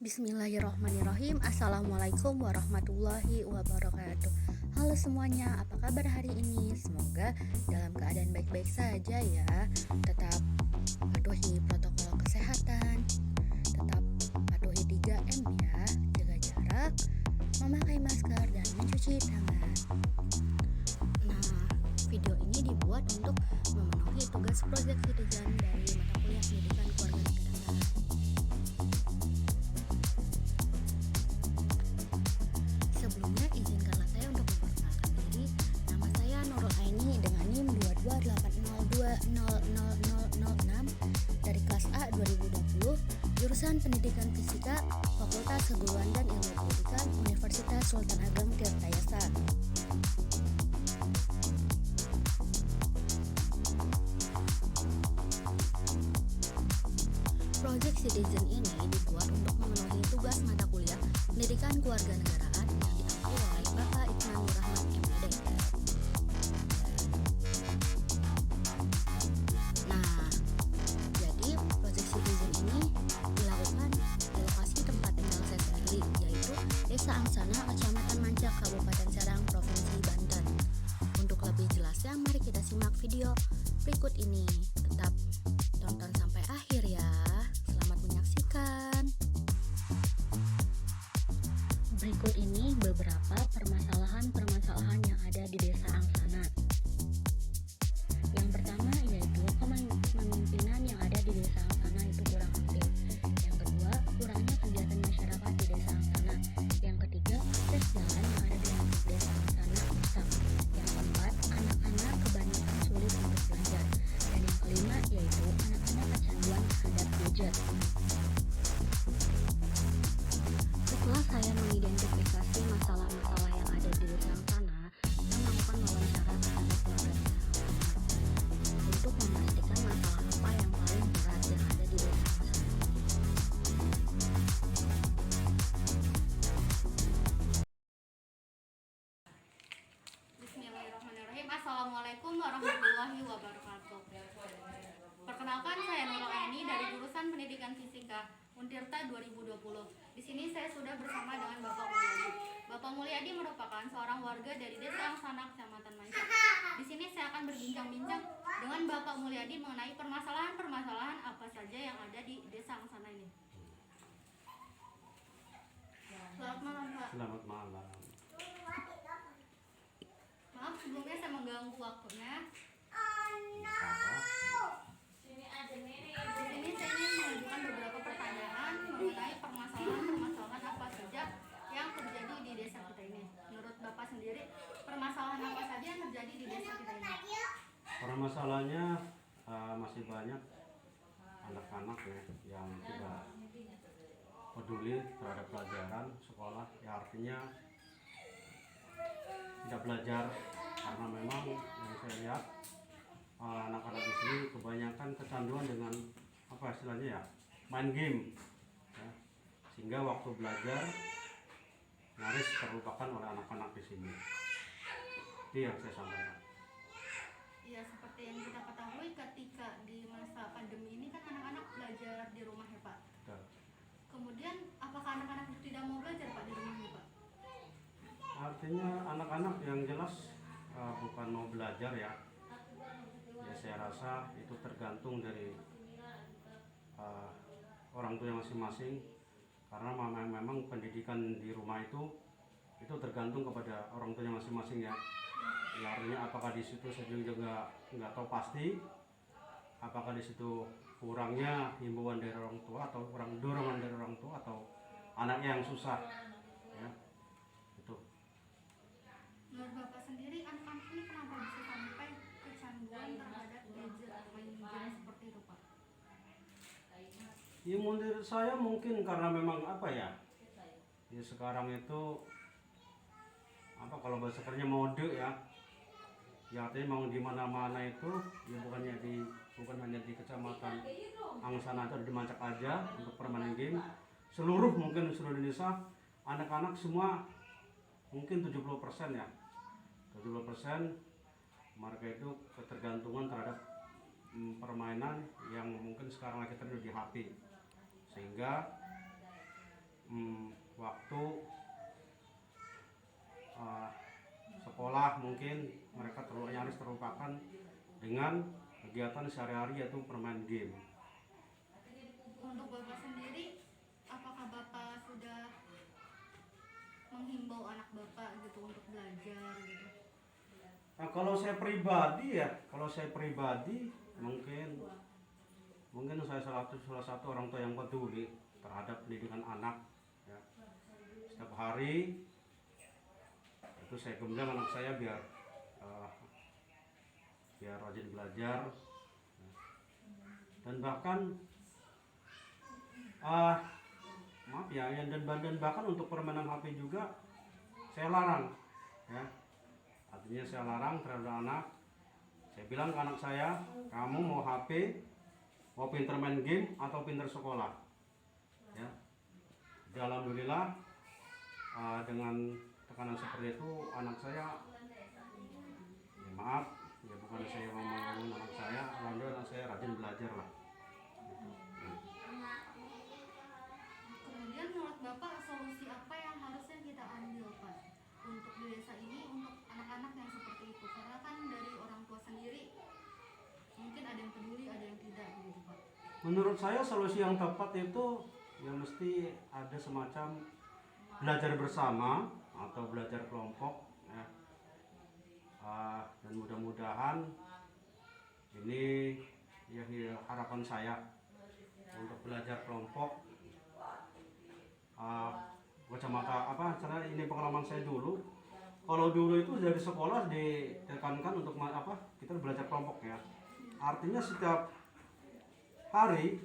Bismillahirrahmanirrahim. Assalamualaikum warahmatullahi wabarakatuh. Halo semuanya, apa kabar hari ini? Semoga dalam keadaan baik-baik saja ya. Tetap patuhi protokol kesehatan, tetap patuhi 3M ya, jaga jarak, memakai masker, dan mencuci tangan. Nah, video ini dibuat untuk memenuhi tugas proyek citizen dari mata kuliah pendidikan kewarganegaraan. Sebelumnya izinkanlah saya untuk memperkenalkan diri. Nama saya Nurul Aini dengan NIM 22802000006 dari kelas A 2020, jurusan Pendidikan Fisika, Fakultas Keguruan dan Ilmu Pendidikan, Universitas Sultan Ageng Tirtayasa. Project Citizen ini dibuat untuk memenuhi tugas mata kuliah Pendidikan Kewarganegaraan yang diambil oleh Bapak Iknan Rahman MD. Nah, jadi Project Citizen ini dilakukan di lokasi tempat tinggal saya sendiri, yaitu Desa Angsana, Kecamatan Mancak, Kabupaten Serang, Provinsi Banten. Untuk lebih jelasnya, mari kita simak video berikut ini. Tetap tonton sampai akhir ya. Selamat menyaksikan. Berikut ini beberapa permasalahan yang ada di Desa Angsana. Yang pertama yaitu kepemimpinan yang ada di Desa Angsana itu kurang aktif. Yang kedua, kurangnya kegiatan masyarakat di Desa Angsana. Yang ketiga, akses jalan yang ada di Desa Angsana rusak. Yang keempat, anak-anak kebanyakan sulit untuk belajar. Dan yang kelima yaitu anak-anak kecanduan terhadap gadget. Setelah saya mengidentifikasi masalah-masalah yang ada di Desa Angsana, saya melakukan wawancara terhadap warga Desa Angsana untuk memastikan masalah apa yang paling berat yang ada di Desa Angsana. Bismillahirrahmanirrahim. Assalamualaikum warahmatullahi wabarakatuh. Perkenalkan, saya Nurul Aini dari jurusan Pendidikan Fisika Untirta 2020. Di sini saya sudah bersama dengan Bapak Mulyadi. Bapak Mulyadi merupakan seorang warga dari Desa Angsana, Kecamatan Mancak. Di sini saya akan berbincang-bincang dengan Bapak Mulyadi mengenai permasalahan-permasalahan apa saja yang ada di Desa Angsana ini. Selamat malam, Pak. Selamat malam. Maaf sebelumnya saya mengganggu waktunya. Di sini saya ingin mengajukan beberapa pertanyaan mengenai permasalahan-permasalahan apa saja yang terjadi di desa kita ini. Menurut Bapak sendiri, permasalahan apa saja yang terjadi di desa kita ini? Permasalahannya masih banyak anak-anak ya yang tidak peduli terhadap pelajaran sekolah. Ya artinya tidak belajar karena memang yang saya lihat anak-anak di sini kebanyakan kecanduan dengan apa istilahnya ya, main game ya. Sehingga waktu belajar nyaris terlupakan oleh anak-anak di sini. Itu yang saya sampaikan. Ya, seperti yang kita ketahui ketika di masa pandemi ini kan anak-anak belajar di rumah ya, Pak. Betul. Kemudian apakah anak-anak tidak mau belajar, Pak, di rumahnya, Pak? Artinya anak-anak yang jelas bukan mau belajar ya. Ya saya rasa itu tergantung dari orang tua masing-masing, karena memang pendidikan di rumah itu tergantung kepada orang tua masing-masing ya. Ya artinya apakah di situ saya juga nggak tahu pasti apakah di situ kurangnya himbauan dari orang tua atau kurang dorongan dari orang tua atau anaknya yang susah ya. Itu. Menurut Bapak sendiri, anak-anak ini kenapa bisa sampai kecanduan terhadap gadget, main game seperti itu, Pak? Ya menurut saya mungkin karena memang apa ya, ya sekarang itu apa kalau bahasa kerennya mode ya. Ya artinya mau di mana-mana itu ya bukan hanya di Kecamatan Angsana atau di Mancak aja untuk permainan game. Mungkin seluruh Indonesia anak-anak semua mungkin 70% ya. 70% mereka itu ketergantungan terhadap permainan yang mungkin sekarang lagi terjadi di HP, sehingga waktu sekolah mungkin mereka nyaris terlupakan dengan kegiatan sehari-hari yaitu bermain game. Untuk Bapak sendiri, apakah Bapak sudah menghimbau anak Bapak gitu untuk belajar gitu? Nah, kalau saya pribadi mungkin saya salah satu orang tua yang peduli terhadap pendidikan anak ya. Setiap hari itu saya gembleng anak saya biar rajin belajar dan bahkan maaf ya, dan bahkan untuk permainan HP juga saya larang ya. Artinya saya larang terhadap anak. Saya bilang ke anak saya, kamu mau HP, mau pinter main game atau pinter sekolah ya. Alhamdulillah dengan tekanan seperti itu anak saya, ya maaf ya, bukan saya mau ngomongin anak saya, alhamdulillah anak saya rajin belajar lah. Kemudian menurut Bapak solusi apa yang harusnya kita ambil Pak untuk di desa ini untuk anak-anak yang seperti itu? Karena kan dari orang tua sendiri mungkin ada yang peduli, ada yang tidak gitu Pak. Menurut saya solusi yang tepat itu ya mesti ada semacam belajar bersama atau belajar kelompok ya. Dan mudah-mudahan ini ya harapan saya untuk belajar kelompok. Kacamata ini pengalaman saya dulu. Kalau dulu itu dari sekolah ditekankan untuk kita belajar kelompok ya. Artinya setiap hari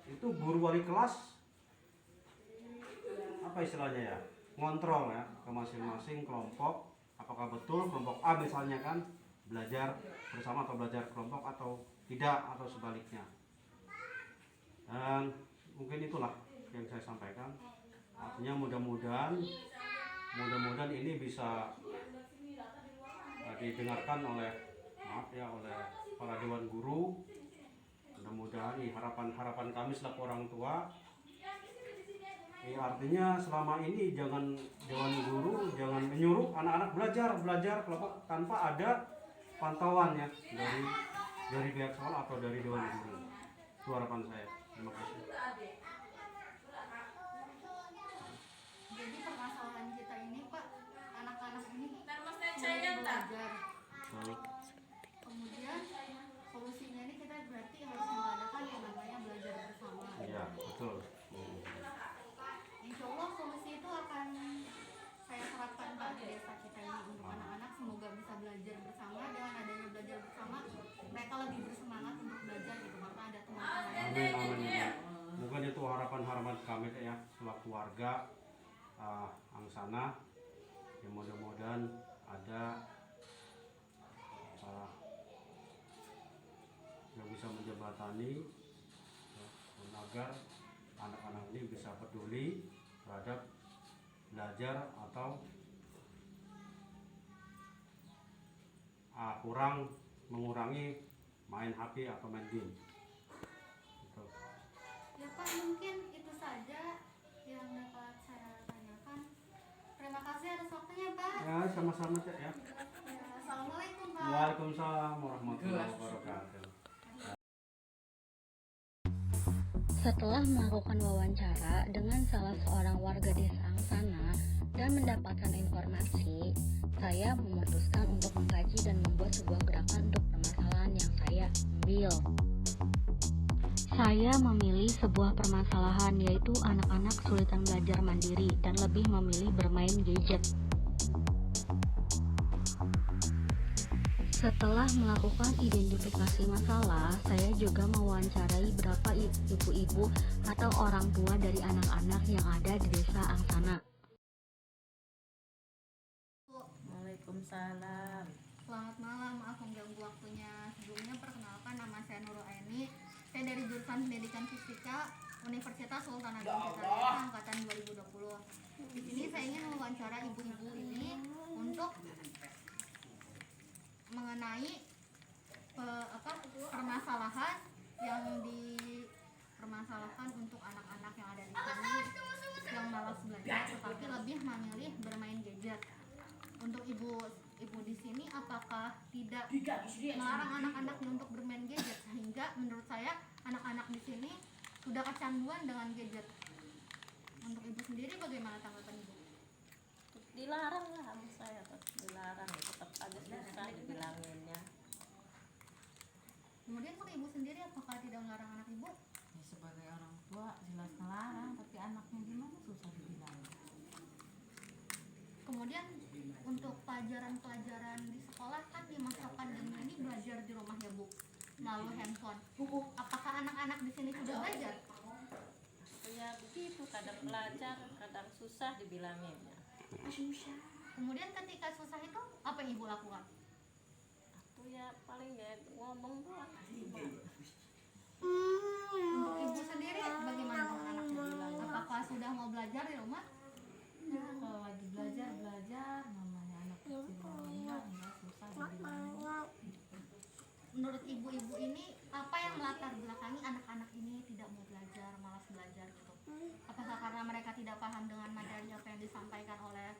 itu guru wali kelas istilahnya ya, ngontrol ya ke masing-masing kelompok, apakah betul kelompok A misalnya kan belajar bersama atau belajar kelompok atau tidak, atau sebaliknya. Dan mungkin itulah yang saya sampaikan. Artinya mudah-mudahan ini bisa didengarkan oleh oleh para dewan guru. Mudah-mudahan harapan kami selaku orang tua. Artinya selama ini jangan dewan guru jangan menyuruh anak-anak belajar kelompok tanpa ada pantauannya dari pihak sekolah atau dari dewan guru. Itu harapan saya. Terima kasih. Jadi permasalahan kita ini Pak, anak-anak ini belajar. Kemudian solusinya ini kita berarti harus mengadakan yang namanya belajar bersama. Iya, betul. Insya Allah solusi itu akan saya terapkan Pak di desa kita ini untuk anak-anak, semoga bisa belajar bersama. Dengan adanya belajar bersama, mereka lebih bersemangat untuk belajar gitu karena ada teman-teman. Amin. Mungkin itu harapan kami ya selaku warga Angsana. Ya mudah-mudahan ada yang bisa menjembatani agar anak-anak ini bisa peduli terhadap belajar atau mengurangi main HP atau main game. Gitu. Ya Pak, mungkin itu saja yang dapat saya tanyakan. Terima kasih atas waktunya Pak. Ya sama-sama Cak ya. Assalamualaikum Pak. Waalaikumsalam warahmatullahi wabarakatuh. Setelah melakukan wawancara dengan salah seorang warga desa Angsana dan mendapatkan informasi, saya memutuskan untuk mengkaji dan membuat sebuah gerakan untuk permasalahan yang saya ambil. Saya memilih sebuah permasalahan, yaitu anak-anak kesulitan belajar mandiri dan lebih memilih bermain gadget. Setelah melakukan identifikasi masalah, saya juga mewawancarai beberapa ibu-ibu atau orang tua dari anak-anak yang ada di desa Angsana. Waalaikumsalam. Selamat malam, maaf mengganggu waktunya. Sebelumnya perkenalkan, nama saya Nurul Aini. Saya dari jurusan Pendidikan Fisika Universitas Sultan Hasanuddin angkatan 2020. Di sini saya ingin mewawancara ibu-ibu ini untuk mengenai permasalahan yang dipermasalahkan untuk anak-anak yang ada di sini yang malas belajar tetapi lebih memilih bermain gadget. Untuk ibu di sini apakah tidak melarang anak-anaknya untuk bermain gadget, sehingga menurut saya anak-anak di sini sudah kecanduan dengan gadget. Untuk ibu sendiri bagaimana tanggapan ibu? Dilarang lah sama saya, dilarang, tetap aja susah dibilanginnya. Kemudian untuk ibu sendiri apakah tidak melarang anak ibu? Ya, sebagai orang tua jelas melarang, tapi anaknya gimana susah dibilang. Kemudian untuk pelajaran-pelajaran di sekolah kan di masa pandemi ini belajar di rumah ya Bu, melalui handphone. Apakah anak-anak di sini sudah belajar? Ya begitu, kadang belajar, kadang susah dibilanginnya. Kemudian ketika susah itu apa yang ibu lakukan? Aku ya paling ya ngomong doang. Untuk ibu sendiri bagaimana dengan anaknya? Apakah sudah mau belajar di rumah? Ya, kalau lagi belajar namanya anak kecil enggak susah dibilangin. Menurut ibu-ibu ini apa yang melatar belakangi anak-anak ini tidak mau belajar, malas belajar gitu? Apakah karena mereka tidak paham dengan materi apa yang disampaikan oleh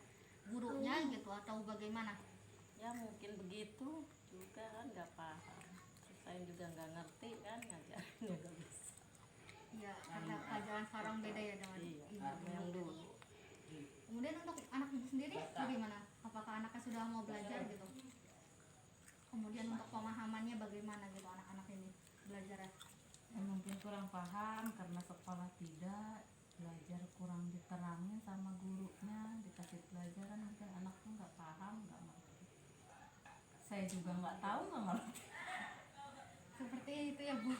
gurunya gitu, atau bagaimana? Ya mungkin begitu juga kan, nggak paham. Saya juga nggak ngerti kan, ngajarinnya nggak bisa. Iya, karena pelajaran sekarang beda ya dengan Iya, ibu sama yang dulu. Kemudian untuk anak ibu sendiri bagaimana? Apakah anaknya sudah mau belajar gitu? Kemudian untuk pemahamannya bagaimana gitu anak-anak ini belajarnya? Ya, mungkin kurang paham karena sekolah tidak belajar, kurang diterangin sama gurunya, dikasih pelajaran mungkin anaknya nggak paham, nggak ngerti. Saya juga nggak tahu, nggak ngerti. Seperti itu ya Bu.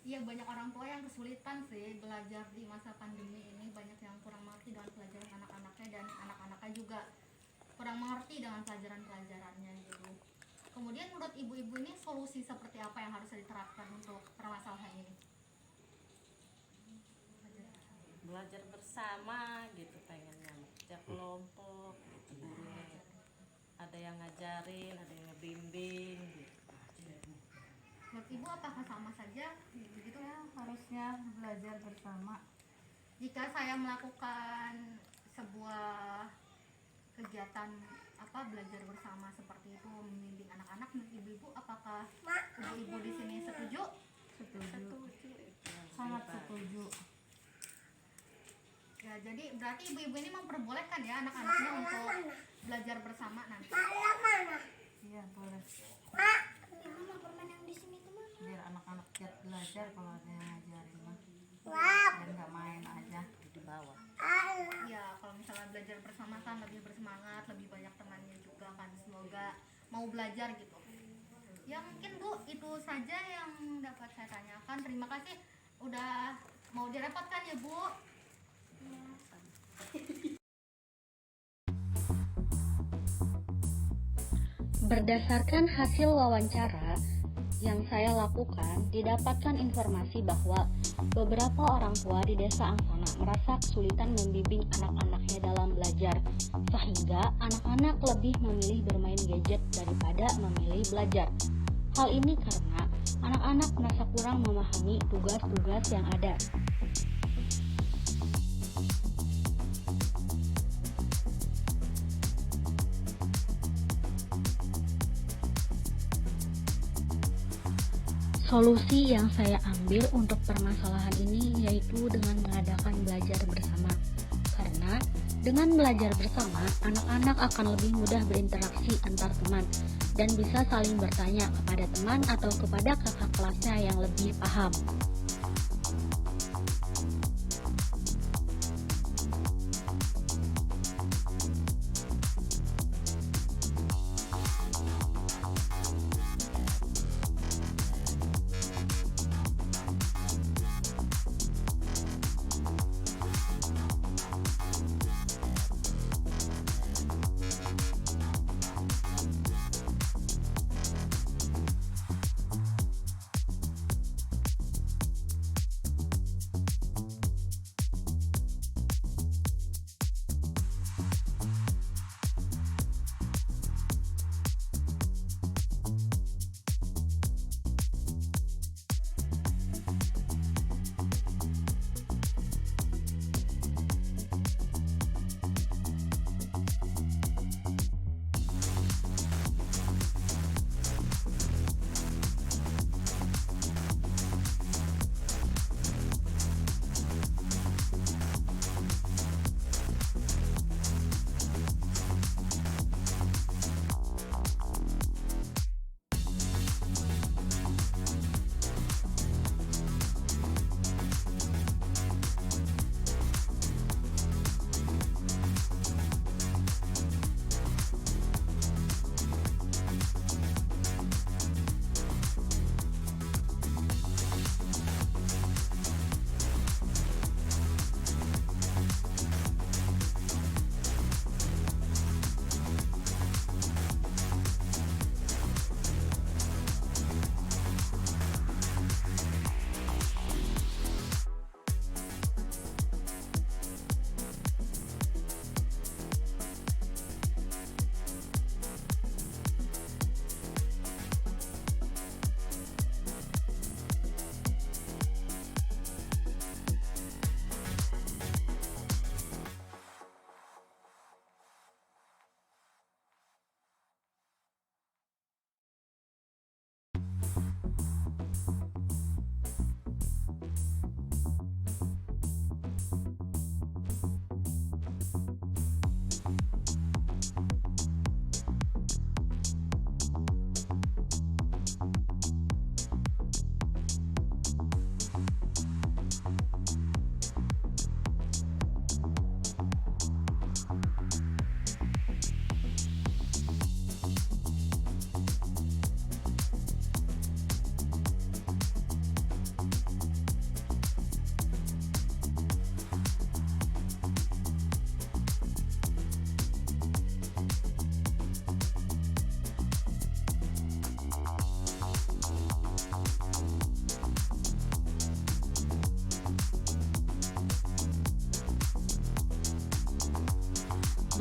Iya, banyak orang tua yang kesulitan sih belajar di masa pandemi ini, banyak yang kurang mengerti dengan pelajaran anak-anaknya, dan anak-anaknya juga kurang mengerti dengan pelajaran-pelajarannya gitu. Kemudian menurut ibu-ibu ini solusi seperti apa yang harus diterapkan untuk permasalahan ini? Belajar bersama gitu, pengennya kerja kelompok gitu, gurunya ada yang ngajarin, ada yang ngebimbing gitu. Menurut ibu apakah sama saja begitu? Ya, harusnya belajar bersama. Jika saya melakukan sebuah kegiatan belajar bersama seperti itu, membimbing anak-anak, menurut ibu-ibu apakah ibu-ibu di sini setuju? Setuju, Yang sangat hebat. setuju. Ya, jadi berarti ibu-ibu ini memperbolehkan ya anak-anaknya untuk belajar bersama nanti. Iya, boleh. Ibu mau permen yang di sini tuh mana? Biar anak-anak giat belajar kalau ada yang ngajarin mah. Dan nggak main aja. Di bawah. Ya, kalau misalnya belajar bersama kan lebih bersemangat, lebih banyak temannya juga kan, semoga mau belajar gitu. Ya mungkin Bu, itu saja yang dapat saya tanyakan. Terima kasih udah mau direpotkan ya Bu. Berdasarkan hasil wawancara yang saya lakukan, didapatkan informasi bahwa beberapa orang tua di desa Angsana merasa kesulitan membimbing anak-anaknya dalam belajar, sehingga anak-anak lebih memilih bermain gadget daripada memilih belajar. Hal ini karena anak-anak merasa kurang memahami tugas-tugas yang ada. Solusi yang saya ambil untuk permasalahan ini yaitu dengan mengadakan belajar bersama. Karena dengan belajar bersama, anak-anak akan lebih mudah berinteraksi antar teman dan bisa saling bertanya kepada teman atau kepada kakak kelasnya yang lebih paham.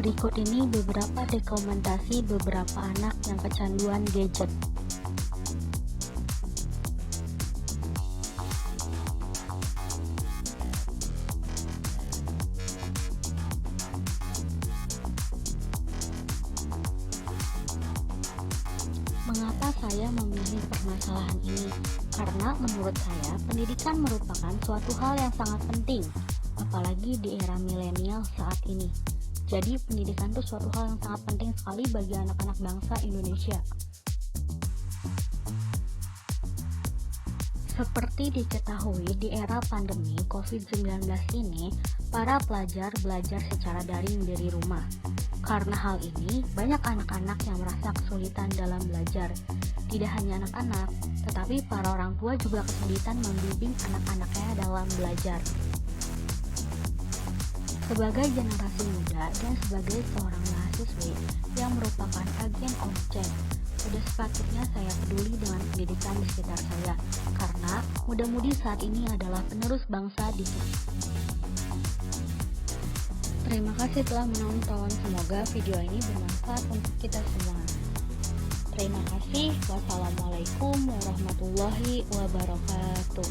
Berikut ini beberapa rekomendasi beberapa anak yang kecanduan gadget. Mengapa saya memilih permasalahan ini? Karena menurut saya, pendidikan merupakan suatu hal yang sangat penting, apalagi di era milenial saat ini. Jadi, pendidikan itu suatu hal yang sangat penting sekali bagi anak-anak bangsa Indonesia. Seperti diketahui, di era pandemi COVID-19 ini, para pelajar belajar secara daring dari rumah. Karena hal ini, banyak anak-anak yang merasa kesulitan dalam belajar. Tidak hanya anak-anak, tetapi para orang tua juga kesulitan membimbing anak-anaknya dalam belajar. Sebagai generasi muda dan sebagai seorang mahasiswi yang merupakan agen of change, sudah sepatutnya saya peduli dengan pendidikan di sekitar saya, karena muda-mudi saat ini adalah penerus bangsa di sini. Terima kasih telah menonton, semoga video ini bermanfaat untuk kita semua. Terima kasih, wassalamualaikum warahmatullahi wabarakatuh.